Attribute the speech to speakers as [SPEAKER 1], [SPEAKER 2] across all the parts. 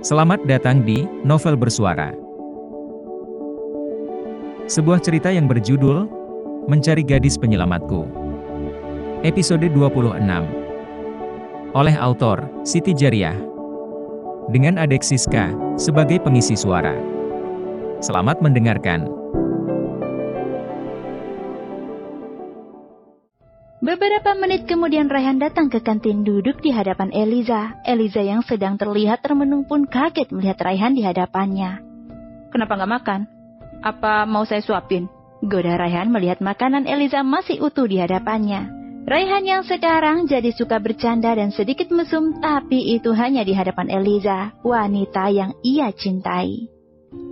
[SPEAKER 1] Selamat datang di Novel Bersuara. Sebuah cerita yang berjudul Mencari Gadis Penyelamatku. Episode 26. Oleh autor Siti Jariah. Dengan Adek Siska sebagai pengisi suara. Selamat mendengarkan.
[SPEAKER 2] Beberapa menit kemudian Rayhan datang ke kantin duduk di hadapan Eliza. Eliza yang sedang terlihat termenung pun kaget melihat Rayhan di hadapannya. "Kenapa nggak makan? Apa mau saya suapin?" goda Rayhan melihat makanan Eliza masih utuh di hadapannya. Rayhan yang sekarang jadi suka bercanda dan sedikit mesum, tapi itu hanya di hadapan Eliza, wanita yang ia cintai.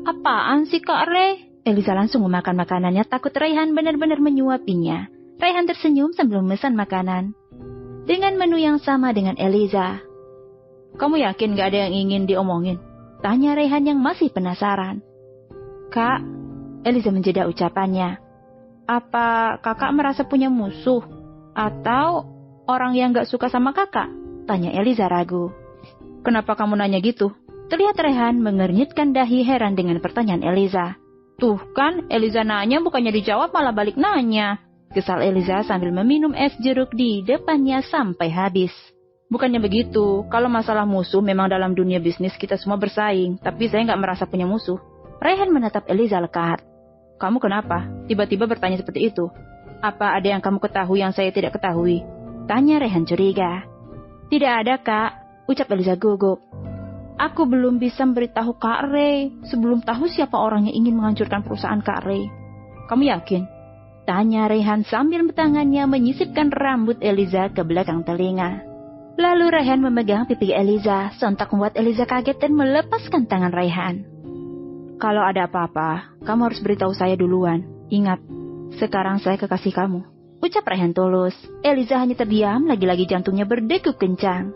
[SPEAKER 2] "Apaan sih Kak Ray?" Eliza langsung memakan makanannya takut Rayhan benar-benar menyuapinya. Rayhan tersenyum sambil memesan makanan. Dengan menu yang sama dengan Eliza. "Kamu yakin gak ada yang ingin diomongin?" tanya Rayhan yang masih penasaran. "Kak," Eliza menjeda ucapannya. "Apa kakak merasa punya musuh? Atau orang yang gak suka sama kakak?" tanya Eliza ragu. "Kenapa kamu nanya gitu?" Terlihat Rayhan mengernyitkan dahi heran dengan pertanyaan Eliza. "Tuh kan, Eliza nanya bukannya dijawab malah balik nanya." Kesal Eliza sambil meminum es jeruk di depannya sampai habis. "Bukannya begitu, kalau masalah musuh memang dalam dunia bisnis kita semua bersaing, tapi saya nggak merasa punya musuh." Rayhan menatap Eliza lekat. "Kamu kenapa? Tiba-tiba bertanya seperti itu. Apa ada yang kamu ketahui yang saya tidak ketahui?" tanya Rayhan curiga. "Tidak ada Kak," ucap Eliza gugup. "Aku belum bisa memberitahu Kak Ray sebelum tahu siapa orang yang ingin menghancurkan perusahaan Kak Ray." "Kamu yakin?" tanya Rayhan sambil tangannya menyisipkan rambut Eliza ke belakang telinga. Lalu Rayhan memegang pipi Eliza, sontak membuat Eliza kaget dan melepaskan tangan Rayhan. "Kalau ada apa-apa, kamu harus beritahu saya duluan. Ingat, sekarang saya kekasih kamu," ucap Rayhan tulus. Eliza hanya terdiam, lagi-lagi jantungnya berdegup kencang.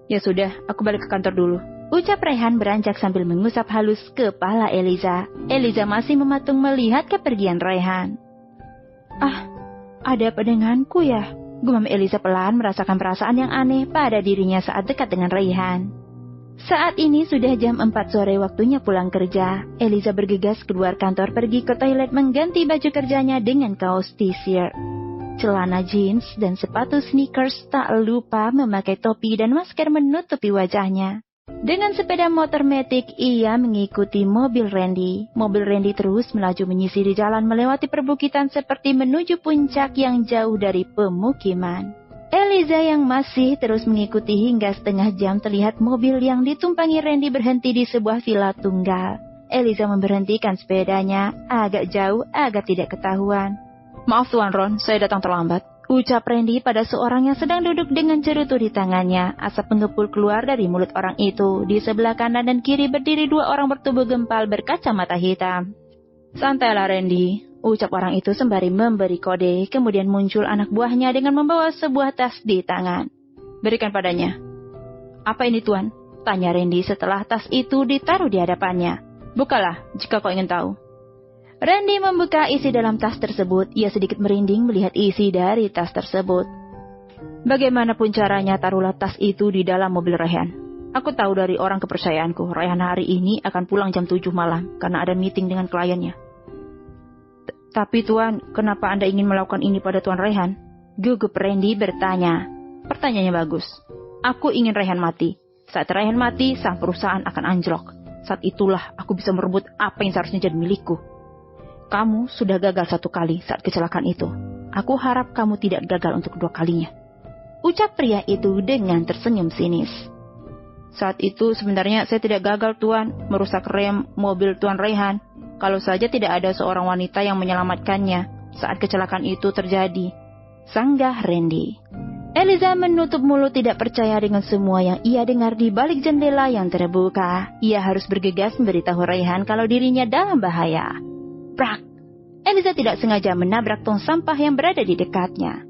[SPEAKER 2] "Ya sudah, aku balik ke kantor dulu," ucap Rayhan beranjak sambil mengusap halus kepala Eliza. Eliza masih mematung melihat kepergian Rayhan. "Ah, ada apa denganku ya?" gumam Eliza pelan merasakan perasaan yang aneh pada dirinya saat dekat dengan Rayhan. Saat ini sudah jam 4 sore waktunya pulang kerja. Eliza bergegas keluar kantor pergi ke toilet mengganti baju kerjanya dengan kaos t-shirt, celana jeans, dan sepatu sneakers, tak lupa memakai topi dan masker menutupi wajahnya. Dengan sepeda motor metik, ia mengikuti mobil Randy. Mobil Randy terus melaju menyisiri jalan melewati perbukitan seperti menuju puncak yang jauh dari pemukiman. Eliza yang masih terus mengikuti hingga setengah jam terlihat mobil yang ditumpangi Randy berhenti di sebuah villa tunggal. Eliza memberhentikan sepedanya agak jauh agar tidak ketahuan. "Maaf Tuan Ron, saya datang terlambat," ucap Randy pada seorang yang sedang duduk dengan cerutu di tangannya. Asap mengepul keluar dari mulut orang itu. Di sebelah kanan dan kiri berdiri dua orang bertubuh gempal berkacamata hitam. "Santailah Randy," ucap orang itu sembari memberi kode. Kemudian muncul anak buahnya dengan membawa sebuah tas di tangan. "Berikan padanya." "Apa ini Tuan?" tanya Randy setelah tas itu ditaruh di hadapannya. "Bukalah jika kau ingin tahu." Randy membuka isi dalam tas tersebut. Ia sedikit merinding melihat isi dari tas tersebut. "Bagaimanapun caranya, taruhlah tas itu di dalam mobil Rayhan. Aku tahu dari orang kepercayaanku, Rayhan hari ini akan pulang jam 7 malam karena ada meeting dengan kliennya." "Tapi Tuan, kenapa Anda ingin melakukan ini pada Tuan Rayhan?" gugup Randy bertanya. "Pertanyaannya bagus. Aku ingin Rayhan mati. Saat Rayhan mati, sang perusahaan akan anjlok. Saat itulah aku bisa merebut apa yang seharusnya jadi milikku. Kamu sudah gagal satu kali saat kecelakaan itu. Aku harap kamu tidak gagal untuk kedua kalinya," ucap pria itu dengan tersenyum sinis. "Saat itu sebenarnya saya tidak gagal Tuan, merusak rem mobil Tuan Rayhan. Kalau saja tidak ada seorang wanita yang menyelamatkannya saat kecelakaan itu terjadi," sanggah Randy. Eliza menutup mulut tidak percaya dengan semua yang ia dengar di balik jendela yang terbuka. Ia harus bergegas memberitahu Rayhan kalau dirinya dalam bahaya. Brak! Eliza tidak sengaja menabrak tong sampah yang berada di dekatnya.